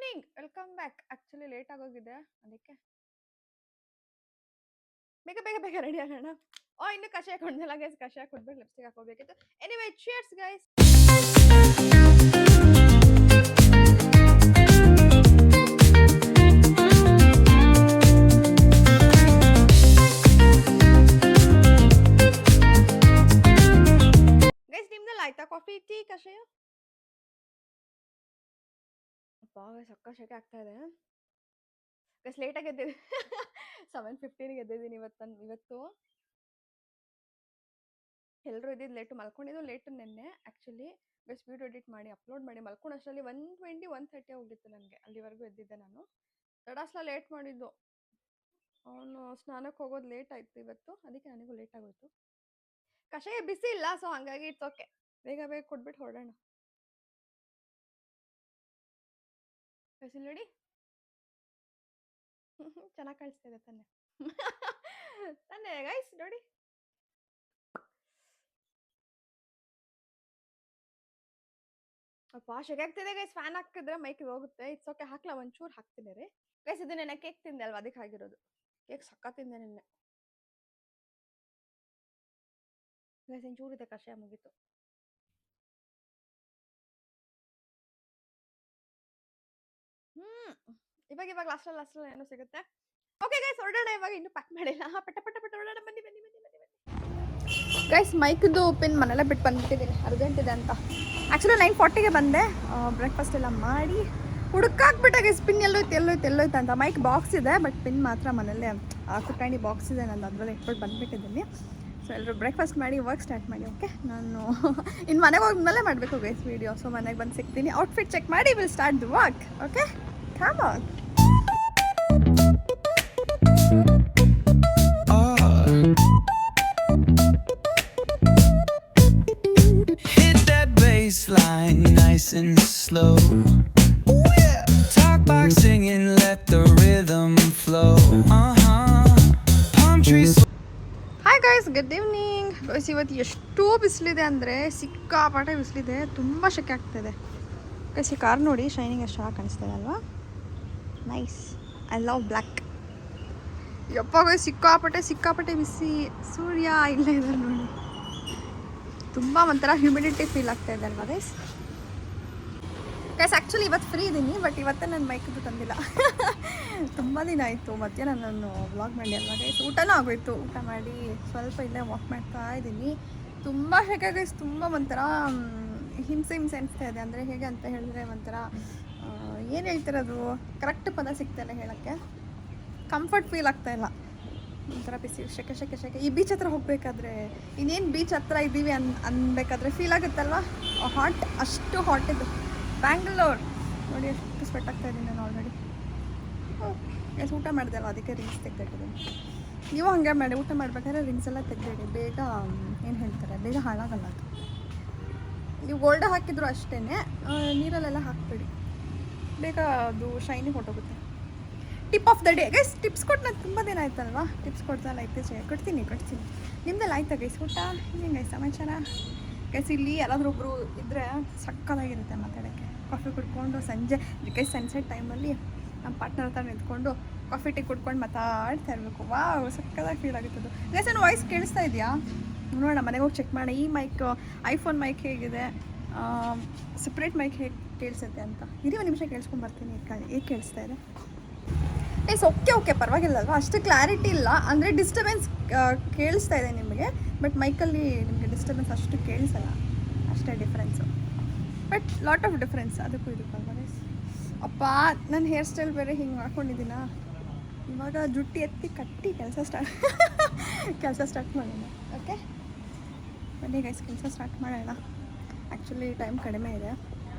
Evening welcome back. Actually late ಆಗೋಗಿದೆ, ಅದಕ್ಕೆ ಬೇಗ ಬೇಗ ಬೇಗ ರೆಡಿ ಆಗೋಣ. ಇನ್ನು ಕಷಾಯ ಕೊಂಡಲ್ಲ ಗೈಸ್, ಕಷಾಯ ಕುಡ್ಬಿಟ್ಟು ಲಿಪ್ಸ್ಟಿಕ್ ಹಾಕೋಬೇಕಿತ್ತು. Anyway cheers guys. ಗೈಸ್ ನಿಮ್ದೆಲ್ಲ ಆಯ್ತಾ ಕಾಫಿ ಟೀ ಕಷಾಯ? ಸಕ್ಕ ಶೆಕೆ ಆಗ್ತಾ ಇದೆ ಗೈಸ್. ಲೇಟಾಗಿ ಎದ್ದಿದ್ದೀನಿ 7:15 ಎದ್ದಿದ್ದೀನಿ ಇವತ್ತು. ಎಲ್ಲರೂ ಇದ್ದಿದ್ದು ಲೇಟು, ಮಲ್ಕೊಂಡಿದ್ದು ಲೇಟು ನಿನ್ನೆ. ಆ್ಯಕ್ಚುಲಿ ಬೆಸ್ಟ್ ವಿಡಿಯೋ ಎಡಿಟ್ ಮಾಡಿ ಅಪ್ಲೋಡ್ ಮಾಡಿ ಮಲ್ಕೊಂಡು ಅಷ್ಟರಲ್ಲಿ 1:30 ಹೋಗಿತ್ತು ನನಗೆ. ಅಲ್ಲಿವರೆಗೂ ಎದ್ದಿದ್ದೆ ನಾನು. ತಡಾಸ್ಲ ಲೇಟ್ ಮಾಡಿದ್ದು. ಅವನು ಸ್ನಾನಕ್ಕೆ ಹೋಗೋದು ಲೇಟ್ ಆಯಿತು ಇವತ್ತು, ಅದಕ್ಕೆ ನನಗೂ ಲೇಟ್ ಆಗೋಯ್ತು. ಕಷಾಯ ಬಿಸಿ ಇಲ್ಲ, ಸೊ ಹಂಗಾಗಿ ಇಟ್ಸ್ ಓಕೆ. ಬೇಗ ಬೇಗ ಕೊಟ್ಬಿಟ್ಟು ಹೊರಡೋಣ. ಬಿಸಿ ನೋಡಿ ಚೆನ್ನಾಗಿ ಕಾಣಿಸ್ತಾ ಇದೆ ತಾನೆ ತಾನೆ ಗೈಸ್ ನೋಡಿ. ಅಪ್ಪ ಶೆಕೆ ಆಗ್ತಿದೆ ಗೈಸ್. ಫ್ಯಾನ್ ಹಾಕಿದ್ರೆ ಮೈಕಿಗೆ ಹೋಗುತ್ತೆ. ಇಟ್ಸ್ ಓಕೆ, ಹಾಕ್ಲಾ ಒಂಚೂರು ಹಾಕ್ತೀನಿ ರೀ ಗೈಸ್. ಇದು ನೆನ್ನೆ ಕೇಕ್ ತಿಂದೆ ಅಲ್ವಾ, ಅದಕ್ಕೆ ಆಗಿರೋದು. ಕೇಕ್ ಸಕ್ಕ ತಿಂದೆ ನಿನ್ನೆ ಗೈಸ್. ಒಂಚೂರು ಇದೆ ಕಷಾಯ, ಮುಗೀತು. ಇವಾಗ ಲಾಸ್ಟಲ್ಲಿ ಏನೋ ಸಿಗುತ್ತೆ. ಓಕೆ ಗೈಸ್ ಹೊರಡೋಣ ಇವಾಗ. ಇನ್ನೂ ಪ್ಯಾಕ್ ಮಾಡಿಲ್ಲ. ಪಟ ಪಟ ಪಟ ಹೊರಡೋಣ. ಬನ್ನಿ ಬನ್ನಿ ಬನ್ನಿ ಬನ್ನಿ ಬನ್ನಿ ಗೈಸ್. ಮೈಕ್ದು ಪಿನ್ ಮನೆಯಲ್ಲೇ ಬಿಟ್ಟು ಬಂದ್ಬಿಟ್ಟಿದ್ದೀನಿ, ಅರ್ಜೆಂಟ್ ಇದೆ ಅಂತ. ಆ್ಯಕ್ಚುಲಿ 9:40ಗೆ ಬಂದೆ. ಬ್ರೇಕ್ಫಾಸ್ಟ್ ಎಲ್ಲ ಮಾಡಿ ಹುಡುಕಾಕ್ಬಿಟ್ಟೆ ಗೈಸ್, ಪಿನ್ ಎಲ್ಲೋಯ್ತು ಅಂತ. ಮೈಕ್ ಬಾಕ್ಸ್ ಇದೆ, ಬಟ್ ಪಿನ್ ಮಾತ್ರ ಮನೆಯಲ್ಲೇ ಕುಟ್ಟಾಣಿ ಬಾಕ್ಸ್ ಇದೆ ನಂದು, ಅದರಲ್ಲಿ ಇಟ್ಬಿಟ್ಟು ಬಂದುಬಿಟ್ಟಿದ್ದೀನಿ. ಸೊ ಎಲ್ಲರೂ ಬ್ರೇಕ್ಫಾಸ್ಟ್ ಮಾಡಿ ವರ್ಕ್ ಸ್ಟಾರ್ಟ್ ಮಾಡಿ. ಓಕೆ, ನಾನು ಇನ್ನು ಮನೆಗೆ ಹೋದ್ಮೇಲೆ ಮಾಡಬೇಕು ಗೈಸ್ ವೀಡಿಯೋ. ಸೊ ಮನೆಗೆ ಬಂದು ಸಿಗ್ತೀನಿ, ಔಟ್ಫಿಟ್ ಚೆಕ್ ಮಾಡಿ will start the work. Okay, come on. Hit that baseline nice and slow. Ooh, yeah. Talk box singing, let the rhythm flow. Palm trees. Hi guys, good evening guys. ಇವತ್ತು ಎಷ್ಟು ಬಿಸಿಲಿದೆ ಅಂದರೆ ಸಿಕ್ಕಾಪಟ್ಟೆ ಬಿಸಿಲಿದೆ, ತುಂಬ ಶೆಕೆ ಆಗ್ತಿದೆ guys. ಈ car ನೋಡಿ, shining ಎಷ್ಟು ಚೆನ್ನಾಗಿ ಕಾಣಿಸ್ತಿದೆ ಅಲ್ವಾ? Nice, I love black. ಯಪ್ಪ ಗೈಸ್, ಸಿಕ್ಕಾಪಟ್ಟೆ ಬಿಸಿ. ಸೂರ್ಯ ಇಲ್ಲೇ ಇದ್ದಾರೆ ನೋಡಿ. ತುಂಬ ಒಂಥರ ಹ್ಯೂಮಿಡಿಟಿ ಫೀಲ್ ಆಗ್ತಾ ಇದೆ ಅಲ್ವಾ ಗೈಸ್? ಆ್ಯಕ್ಚುಲಿ ಇವತ್ತು ಫ್ರೀ ಇದ್ದೀನಿ, ಬಟ್ ಇವತ್ತೇ ನನ್ನ ಮೈಕದ್ದು ತಂದಿಲ್ಲ. ತುಂಬ ದಿನ ಆಯಿತು. ಮಧ್ಯಾಹ್ನ ನಾನು ವ್ಲಾಗ್ ಮಾಡಿ ಅಲ್ವಾ ಗೈಸ್. ಊಟನೂ ಆಗೋಯ್ತು. ಊಟ ಮಾಡಿ ಸ್ವಲ್ಪ ಇಲ್ಲೇ ವಾಕ್ ಮಾಡ್ತಾ ಇದ್ದೀನಿ. ತುಂಬ ಶೆಕೆ ಗೈಸ್, ತುಂಬ ಒಂಥರ ಹಿಂಸೆ ಅನಿಸ್ತಾ ಇದೆ. ಅಂದರೆ ಹೇಗೆ ಅಂತ ಹೇಳಿದ್ರೆ ಒಂಥರ ಏನು ಹೇಳ್ತಿರೋದು, ಕರೆಕ್ಟ್ ಪದ ಸಿಗ್ತಾಯಿಲ್ಲ ಹೇಳೋಕ್ಕೆ. ಕಂಫರ್ಟ್ ಫೀಲ್ ಆಗ್ತಾಯಿಲ್ಲ, ಒಂಥರ ಬಿಸಿ, ಶೆಕೆ. ಈ ಬೀಚ್ ಹತ್ರ ಹೋಗಬೇಕಾದ್ರೆ, ಇನ್ನೇನು ಬೀಚ್ ಹತ್ರ ಇದ್ದೀವಿ ಅನ್ಬೇಕಾದ್ರೆ ಫೀಲ್ ಆಗುತ್ತಲ್ವ, ಹಾಟ್, ಅಷ್ಟು ಹಾಟ್ ಇದು ಬ್ಯಾಂಗ್ಳೂರ್. ನೋಡಿ ಎಷ್ಟು ಸ್ವೆಟ್ ಆಗ್ತಾ ಇದ್ದೀನಿ ನಾನು ಆಲ್ರೆಡಿ. ಎಷ್ಟು ಊಟ ಮಾಡಿದೆ ಅಲ್ವ, ಅದಕ್ಕೆ ರಿಂಗ್ಸ್ ತೆಗೆದಿಟ್ಟಿದ್ದೀನಿ. ನೀವು ಹಾಗೆ ಮಾಡಿ, ಊಟ ಮಾಡಬೇಕಾದ್ರೆ ರಿಂಗ್ಸ್ ಎಲ್ಲ ತೆಗೆದಿಡಿ. ಬೇಗ ಏನು ಹೇಳ್ತಾರೆ, ಬೇಗ ಹಾಳಾಗಲ್ಲ ಅದು. ನೀವು ಗೋಲ್ಡ್ ಹಾಕಿದ್ರು ಅಷ್ಟೇ, ನೀರಲ್ಲೆಲ್ಲ ಹಾಕ್ಬೇಡಿ, ಬೇಗ ಅದು ಶೈನಿಂಗ್ ಹೊಟ್ಟೋಗುತ್ತೆ. Tip of the day guys. Tips ಕೊಟ್ಟು ನಾನು ತುಂಬ ದಿನ ಆಯ್ತಲ್ವಾ, ಟಿಪ್ಸ್ ಕೊಡ್ತಲ್ಲ ಇತ್ತೀಚೆಗೆ. ಕೊಡ್ತೀನಿ. ನಿಮ್ದೆಲ್ಲ ಆಯ್ತಾ ಗೈಸ್ ಊಟ? ಏನು ಗೈಸ್ ಸಮಾಚಾರ ಗೈಸ್? ಇಲ್ಲಿ ಯಾರಾದರೂ ಒಬ್ಬರು ಇದ್ದರೆ ಸಕ್ಕತ್ತಾಗಿರುತ್ತೆ ಮಾತಾಡೋಕ್ಕೆ. ಕಾಫಿ ಕುಡ್ಕೊಂಡು ಸಂಜೆ ಗೈಸ್ ಸನ್ಸೆಟ್ ಟೈಮಲ್ಲಿ ನಮ್ಮ ಪಾರ್ಟ್ನರ್ ಹತ್ರ ನಿಂತ್ಕೊಂಡು ಕಾಫಿ ಟೀ ಕುಡ್ಕೊಂಡು ಮಾತಾಡ್ತಾ ಇರಬೇಕು. ವಾವ್, ಸಕ್ಕತ್ತಾಗಿ ಫೀಲ್ ಆಗುತ್ತದು ಗೈಸ್. ನನ್ನ ವಾಯ್ಸ್ ಕೇಳಿಸ್ತಾ ಇದೆಯಾ ನೋಡೋಣ, ಮನೆಗೆ ಹೋಗಿ ಚೆಕ್ ಮಾಡಿ. ಈ ಮೈಕ್, ಐಫೋನ್ ಮೈಕ್ ಹೇಗಿದೆ, ಸಪ್ರೇಟ್ ಮೈಕ್ ಹೇಗೆ ಕೇಳಿಸುತ್ತೆ ಅಂತ. ಇಡೀ ಒಂದು ನಿಮಿಷ ಕೇಳಿಸ್ಕೊಂಡು ಬರ್ತೀನಿ. ಹೇಗೆ ಕೇಳಿಸ್ತಾ ಇದೆ ಗೈಸ್? ಓಕೆ ಪರವಾಗಿಲ್ಲ ಅಲ್ವಾ? ಅಷ್ಟು ಕ್ಲಾರಿಟಿ ಇಲ್ಲ, ಅಂದರೆ ಡಿಸ್ಟರ್ಬೆನ್ಸ್ ಕೇಳಿಸ್ತಾ ಇದೆ ನಿಮಗೆ, ಬಟ್ ಮೈಕಲ್ಲಿ ನಿಮಗೆ ಡಿಸ್ಟರ್ಬೆನ್ಸ್ ಅಷ್ಟು ಕೇಳಿಸಲ್ಲ, ಅಷ್ಟೇ difference. But lot of difference ಅದಕ್ಕೂ ಇದಕ್ಕಲ್ವಾ ಗೈಸ್? ಅಪ್ಪ, ನನ್ನ ಹೇರ್ ಸ್ಟೈಲ್ ಬೇರೆ ಹಿಂಗೆ ಮಾಡ್ಕೊಂಡಿದ್ದೀನ. ಇವಾಗ ಜುಟ್ಟಿ ಎತ್ತಿ ಕಟ್ಟಿ ಕೆಲಸ ಸ್ಟಾರ್ಟ್ ಮಾಡೋಣ. ಓಕೆ ಬನ್ನಿ ಗೈಸ್, ಕೆಲಸ ಸ್ಟಾರ್ಟ್ ಮಾಡೋಣ. ಆ್ಯಕ್ಚುಲಿ ಟೈಮ್ ಕಡಿಮೆ ಇದೆ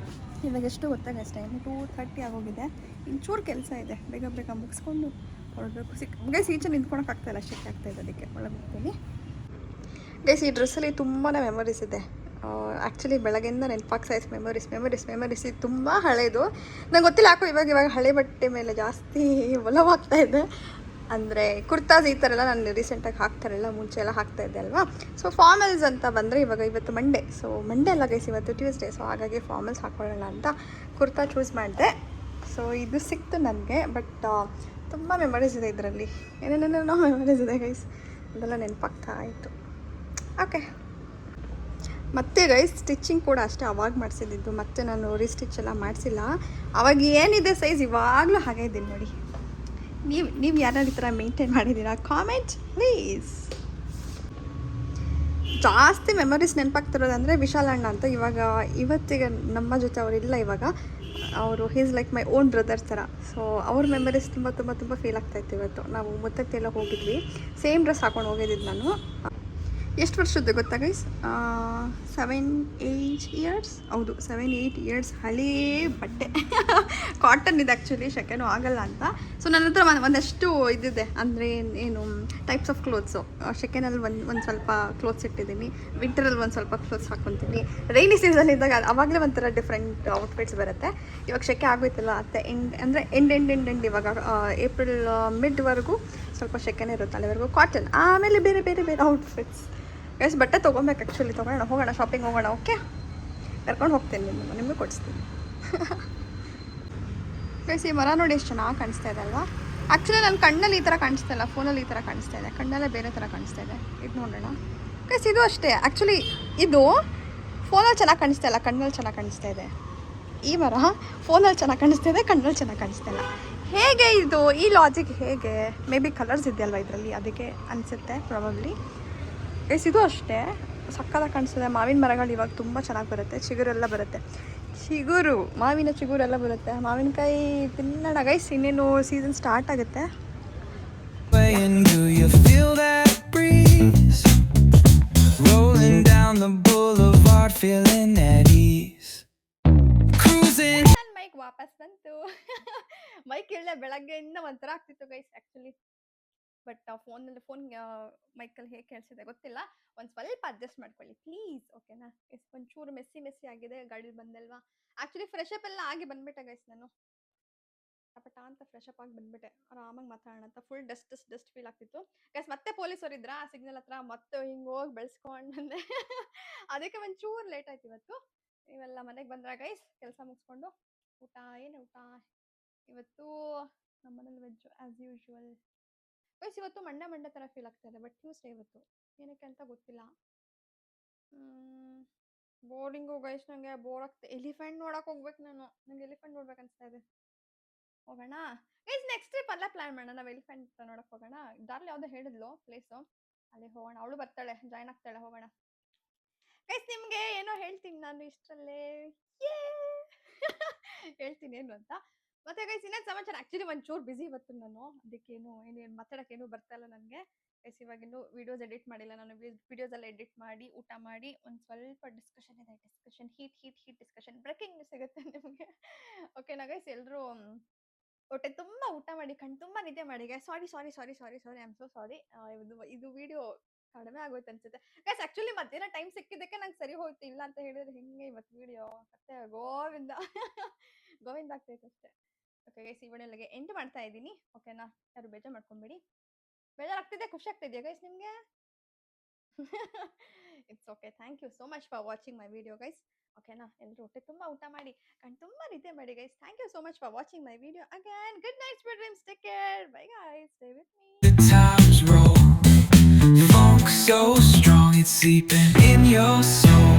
ಇವಾಗ. ಎಷ್ಟು ಗೊತ್ತಾ ಗೈಸ್, ಟೈಮ್ 2:30 ಆಗೋಗಿದೆ. ಇಂಚೂರು ಕೆಲಸ ಇದೆ, ಬೇಗ ಮುಗಿಸ್ಕೊಂಡು ಹೊರಡಬೇಕು. ಗೈಸ್ ಈಚೆ ನಿಂತ್ಕೊಳಕ್ಕಾಗ್ತಾಯಿಲ್ಲ, ಶೆಕೆ ಆಗ್ತಾಯಿದೆ, ಅದಕ್ಕೆ ಒಳಗೆ ಹೋಗ್ತೀನಿ ಗೈಸ್. ಈ ಡ್ರೆಸ್ಸಲ್ಲಿ ತುಂಬಾ ಮೆಮೊರೀಸ್ ಇದೆ. ಆ್ಯಕ್ಚುಲಿ ಬೆಳಗ್ಗೆಯಿಂದ ನೆನಪಾಗ್ತಾ ಸೈಜ್ ಮೆಮೊರೀಸ್ ಇದು ತುಂಬ ಹಳೇದು. ನಂಗೆ ಗೊತ್ತಿಲ್ಲ ಯಾಕೋ ಇವಾಗ ಹಳೆ ಬಟ್ಟೆ ಮೇಲೆ ಜಾಸ್ತಿ ಒಲವಾಗ್ತಾ ಇದೆ. ಅಂದರೆ ಕುರ್ತಾಸ್ ಈ ಥರ ಎಲ್ಲ ನಾನು ರೀಸೆಂಟಾಗಿ ಹಾಕ್ತಾರಲ್ಲ, ಮುಂಚೆ ಎಲ್ಲ ಹಾಕ್ತಾಯಿದ್ದೆ ಅಲ್ವಾ. ಸೊ ಫಾರ್ಮಲ್ಸ್ ಅಂತ ಬಂದರೆ ಇವತ್ತು ಮಂಡೇ. ಸೊ ಮಂಡೇ ಅಲ್ಲ ಗೈಸ್, ಇವತ್ತು ಟ್ಯೂಸ್ಡೇ. ಸೊ ಹಾಗಾಗಿ ಫಾರ್ಮಲ್ಸ್ ಹಾಕ್ಕೊಳ್ಳೋಣ ಅಂತ ಕುರ್ತಾ ಚೂಸ್ ಮಾಡಿದೆ. ಸೊ ಇದು ಸಿಕ್ತು ನನಗೆ. ಬಟ್ ತುಂಬ ಮೆಮೊರೀಸ್ ಇದೆ ಇದರಲ್ಲಿ, ಏನೇನೇನೋ ಮೆಮೊರೀಸ್ ಇದೆ ಗೈಸ್, ಅದೆಲ್ಲ ನೆನಪಾಗ್ತಾ ಇತ್ತು. ಓಕೆ, ಮತ್ತು ಗೈಸ್ ಸ್ಟಿಚಿಂಗ್ ಕೂಡ ಅಷ್ಟೇ ಅವಾಗ ಮಾಡಿಸಿದ್ದು, ಮತ್ತು ನಾನು ರೀಸ್ಟಿಚ್ ಎಲ್ಲ ಮಾಡಿಸಿಲ್ಲ. ಅವಾಗ ಏನಿದೆ ಸೈಜ್ ಇವಾಗಲೂ ಹಾಗೆ ಇದ್ದೀನಿ ನೋಡಿ. ನೀವು ಯಾರು ಈ ಥರ ಮೇಂಟೈನ್ ಮಾಡಿದ್ದೀರಾ? Comment please. ಜಾಸ್ತಿ ಮೆಮೊರೀಸ್ ನೆನಪಾಗ್ತಿರೋದಂದರೆ ವಿಶಾಲ್ ಅಣ್ಣ ಅಂತ. ಇವತ್ತಿಗೆ ನಮ್ಮ ಜೊತೆ ಅವರಿಲ್ಲ ಇವಾಗ. ಅವರು he's like my own brother ಥರ. ಸೊ ಅವ್ರ ಮೆಮರೀಸ್ ತುಂಬ ತುಂಬ ತುಂಬ ಫೀಲ್ ಆಗ್ತಾಯಿತ್ತು. ಇವತ್ತು ನಾವು ಮುತ್ತತ್ತೆಲ್ಲ ಹೋಗಿದ್ವಿ, ಸೇಮ್ ಡ್ರೆಸ್ ಹಾಕೊಂಡು ಹೋಗಿದ್ದಿದ್ದು ನಾನು. ಎಷ್ಟು ವರ್ಷದ್ದು ಗೊತ್ತಾ ಗೈಸ್? 7-8 ಇಯರ್ಸ್. ಹೌದು, 7-8 ಇಯರ್ಸ್ ಹಳೇ ಬಟ್ಟೆ. ಕಾಟನ್ ಇದೆ ಆ್ಯಕ್ಚುಲಿ, ಶೆಕೆನೂ ಆಗಲ್ಲ ಅಂತ. ಸೊ ನನ್ನ ಹತ್ರ ಒಂದಷ್ಟು ಇದಿದೆ, ಅಂದರೆ ಏನು ಟೈಪ್ಸ್ ಆಫ್ ಕ್ಲೋತ್ಸು. ಶೆಕೆನಲ್ಲಿ ಒಂದು ಸ್ವಲ್ಪ ಕ್ಲೋತ್ಸ್ ಇಟ್ಟಿದ್ದೀನಿ, ವಿಂಟರಲ್ಲಿ ಒಂದು ಸ್ವಲ್ಪ ಕ್ಲೋತ್ಸ್ ಹಾಕ್ಕೊತೀನಿ. ರೈನಿ ಸೀಸನ್ ಇದ್ದಾಗ ಆವಾಗಲೇ ಒಂಥರ ಡಿಫ್ರೆಂಟ್ ಔಟ್ಫಿಟ್ಸ್ ಬರುತ್ತೆ. ಇವಾಗ ಶೆಕೆ ಆಗೋಯ್ತಲ್ಲ, ಮತ್ತು ಎಂಡ್ ಇವಾಗ ಏಪ್ರಿಲ್ ಮಿಡ್ವರೆಗೂ ಸ್ವಲ್ಪ ಶೆಕೆನೇ ಇರುತ್ತೆ, ಅಲ್ಲಿವರೆಗೂ ಕಾಟನ್. ಆಮೇಲೆ ಬೇರೆ ಬೇರೆ ಬೇರೆ ಔಟ್ಫಿಟ್ಸ್. ಗೈಸ್ ಬಟ್ಟೆ ತೊಗೊಬೇಕು ಆ್ಯಕ್ಚುಲಿ, ಹೋಗೋಣ ಶಾಪಿಂಗ್ ಹೋಗೋಣ. ಓಕೆ, ಕರ್ಕೊಂಡು ಹೋಗ್ತೀನಿ, ನಿಮಗೆ ಕೊಡಿಸ್ತೀನಿ. ಗೈಸ್ ಈ ಮರ ನೋಡಿ ಎಷ್ಟು ಚೆನ್ನಾಗಿ ಕಾಣಿಸ್ತಾ ಇದೆ ಅಲ್ವಾ? ಆ್ಯಕ್ಚುಲಿ ನನ್ನ ಕಣ್ಣಲ್ಲಿ ಈ ಥರ ಕಾಣಿಸ್ತಾ ಇಲ್ಲ, ಫೋನಲ್ಲಿ ಈ ಥರ ಕಾಣಿಸ್ತಾ ಇದೆ. ಕಣ್ಣಲ್ಲೇ ಬೇರೆ ಥರ ಕಾಣಿಸ್ತಾ ಇದೆ. ಇದು ನೋಡೋಣ ಗೈಸ್, ಇದು ಅಷ್ಟೇ ಆ್ಯಕ್ಚುಲಿ. ಇದು ಫೋನಲ್ಲಿ ಚೆನ್ನಾಗಿ ಕಾಣಿಸ್ತಾ ಇಲ್ಲ, ಕಣ್ಣಲ್ಲಿ ಚೆನ್ನಾಗಿ ಕಾಣಿಸ್ತಾ ಇದೆ. ಈ ಮರ ಫೋನಲ್ಲಿ ಚೆನ್ನಾಗಿ ಕಾಣಿಸ್ತಾ ಇದೆ, ಕಣ್ಣಲ್ಲಿ ಚೆನ್ನಾಗಿ ಕಾಣಿಸ್ತಾ ಇಲ್ಲ. ಹೇಗೆ ಇದು, ಈ ಲಾಜಿಕ್ ಹೇಗೆ? ಮೇ ಬಿ ಕಲರ್ಸ್ ಇದೆಯಲ್ವ ಇದರಲ್ಲಿ, ಅದಕ್ಕೆ ಅನಿಸುತ್ತೆ ಪ್ರಾಬಬ್ಲಿ. ಗೈಸ್ ಇದು ಅಷ್ಟೇ ಸಕ್ಕತ್ತಾಗಿ ಕಾಣಿಸ್ತದೆ. ಮಾವಿನ ಮರಗಳು ಇವಾಗ ತುಂಬ ಚೆನ್ನಾಗಿ ಬರುತ್ತೆ, ಚಿಗುರೆಲ್ಲ ಬರುತ್ತೆ. ಮಾವಿನ ಚಿಗುರೆಲ್ಲ ಬರುತ್ತೆ. ಮಾವಿನಕಾಯಿ ತಿನ್ನೋಣ ಗೈಸ್, ಇನ್ನೇನು ಸೀಸನ್ ಸ್ಟಾರ್ಟ್ ಆಗುತ್ತೆ. And do you feel that breeze rolling down the boulevard, feeling at ease, cruising. Mic ವಾಪಸ್ ಬಂತು. ಮೈಕ್ ಇಲ್ಲದೆ ಬೆಳಗ್ಗೆಯಿಂದ ಒಂಥರ ಆಗ್ತಿತ್ತು ಗೈಸ್ ಆ್ಯಕ್ಚುಲಿ. ಬಟ್ ಫೋನ್ ಮೈಕಲ್ಲಿ ಹೇಗೆ ಕೇಳಿಸಿದೆ ಗೊತ್ತಿಲ್ಲ. ಒಂದು ಸ್ವಲ್ಪ ಅಡ್ಜಸ್ಟ್ ಮಾಡ್ಕೊಳ್ಳಿ ಪ್ಲೀಸ್, ಓಕೆನಾ? ಒಂಚೂರು ಮೆಸ್ಸಿ ಆಗಿದೆ, ಗಾಡಿ ಬಂದಲ್ವಾ. ಆ್ಯಕ್ಚುಲಿ ಫ್ರೆಶ್ ಅಪ್ ಎಲ್ಲ ಆಗಿ ಬಂದ್ಬಿಟ್ಟೆ ಗೈಸ್. ನಾನು ಪಟ ಅಂತ ಫ್ರೆಶ್ ಅಪ್ ಆಗಿ ಬಂದ್ಬಿಟ್ಟೆ, ಆರಾಮಾಗಿ ಮಾತಾಡೋಣ ಅಂತ. ಫುಲ್ ಡಸ್ಟ್ ಫೀಲ್ ಆಗ್ತಿತ್ತು ಗೈಸ್. ಮತ್ತೆ ಪೊಲೀಸರು ಇದ್ರ ಆ ಸಿಗ್ನಲ್ ಹತ್ರ, ಮತ್ತೆ ಹಿಂಗೆ ಹೋಗಿ ಬೆಳೆಸ್ಕೊಂಡು ಬಂದೆ. ಅದಕ್ಕೆ ಒಂಚೂರು ಲೇಟ್ ಆಯ್ತು ಇವತ್ತು. ಇವೆಲ್ಲ ಮನೆಗೆ ಬಂದ್ರ ಗೈಸ್, ಕೆಲಸ ಮುಗಿಸ್ಕೊಂಡು. ಊಟ ಇವತ್ತು ನಮ್ಮ ಮನೇಲಿ ವೆಜ್ ಆ್ಯಸ್ ಯೂಶ್ವಲ್ ಗೈಸ್. ಇವತ್ತು ಮಂಡೆ ಥರ ಫೀಲ್ ಆಗ್ತಾ ಇದೆ, ಬಟ್ ಟ್ಯೂಸ್ಡೇ ಇವತ್ತು, ಏನಕ್ಕೆ ಅಂತ ಗೊತ್ತಿಲ್ಲ. ಬೋರಿಂಗು ಗೈಸ್, ನನಗೆ ಬೋರ್ ಆಗ್ತದೆ. ಎಲಿಫೆಂಟ್ ನೋಡಕ್ಕೆ ಹೋಗ್ಬೇಕು ನಾನು, ನಂಗೆ ಎಲಿಫೆಂಟ್ ನೋಡ್ಬೇಕು ಅನಿಸ್ತಾ ಇದೆ. ಹೋಗೋಣ ಗೈಸ್, ನೆಕ್ಸ್ಟ್ ಟ್ರಿಪ್ ಅಲ್ಲ ಪ್ಲಾನ್ ಮಾಡೋಣ. ನಾವು ಎಲಿಫೆಂಟ್ ನೋಡಕ್ಕೆ ಹೋಗೋಣ. ದಾರ್ಲಿ ಯಾವುದೋ ಹೇಳಿದ್ಲು ಪ್ಲೇಸು, ಅಲ್ಲಿ ಹೋಗೋಣ. ಅವಳು ಬರ್ತಾಳೆ, ಜಾಯ್ನ್ ಆಗ್ತಾಳೆ, ಹೋಗೋಣ ಗೈಸ್. ನಿಮಗೆ ಏನೋ ಹೇಳ್ತೀನಿ ನಾನು ಇಷ್ಟರಲ್ಲೇ, ಹೇಳ್ತೀನಿ ಏನು ಅಂತ. ಮತ್ತೆ ಗೈಸ್ ಇನ್ನೇನು ಸಮಾಚಾರ? ಆ್ಯಕ್ಚುಲಿ ಒಂಚೂರು ಬಿಸಿ ಇವತ್ತು ನಾನು, ಅದಕ್ಕೇನು ಏನೇನು ಮಾತಾಡೋಕ್ಕೇನು ಬರ್ತಾ ಇಲ್ಲ ನನಗೆ ಗೈಸ್. ಇವಾಗಿನ್ನೂ ವೀಡಿಯೋಸ್ ಎಡಿಟ್ ಮಾಡಿಲ್ಲ ನಾನು. ವೀಡಿಯೋಸ್ ಎಲ್ಲ ಎಡಿಟ್ ಮಾಡಿ ಊಟ ಮಾಡಿ ಒಂದು ಸ್ವಲ್ಪ ಡಿಸ್ಕಷನ್ ಇದೆ. ಹೀಟ್ ಡಿಸ್ಕಷನ್, ಬ್ರೇಕಿಂಗ್ ನ್ಯೂಸ್ ಸಿಗುತ್ತೆ ನಿಮಗೆ, ಓಕೆನಾ ಗೈಸ್? ಎಲ್ಲರೂ ಹೊಟ್ಟೆ ತುಂಬ ಊಟ ಮಾಡಿ, ಕಣ್ ತುಂಬ ನಿದ್ದೆ ಮಾಡಿ guys. Sorry I am so sorry. ಇದು ವಿಡಿಯೋ ಕಡಿಮೆ ಆಗೋಯ್ತು ಅನ್ಸುತ್ತೆ ಗೈಸ್. ಆ್ಯಕ್ಚುಲಿ ಮಧ್ಯಾಹ್ನ ಟೈಮ್ ಸಿಕ್ಕಿದ್ದಕ್ಕೆ ನಂಗೆ ಸರಿ ಹೋಯ್ತು, ಇಲ್ಲ ಅಂತ ಹೇಳಿದ್ರೆ ಹಿಂಗೆ ಇವತ್ತು ವಿಡಿಯೋ ಮತ್ತೆ ಗೋವಿಂದ ಆಗ್ತೈತೆ ಅಷ್ಟೇ. ಓಕೆ ಗೈಸ್, ಈ ವಿಡಿಯೋಗೆ ಎಂಡ್ ಮಾಡ್ತಾ ಇದ್ದೀನಿ, ಓಕೆನಾ? ಯಾರು ಬೇಜಾರು ಮಾಡ್ಕೊಂಬೇಡಿ. ಬೇಜಾರಾಗ್ತಿದೆ, ಖುಷಿ ಆಗ್ತಿದೆಯಾ ಗೈಸ್ ನಿಮಗೆ? It's okay. Thank you so much for watching my video guys, ಓಕೆನಾ? ಎಲ್ಲರೂ ಹೊಟ್ಟೆ ತುಂಬ ಊಟ ಮಾಡಿ, ಕಣ್ ತುಂಬ ನಿದ್ದೆ ಮಾಡಿ guys. Thank you so much for watching my video again. Good night, sweet dreams, take care, bye guys, stay with me. The times roll, funk so strong, it's seeping in your soul.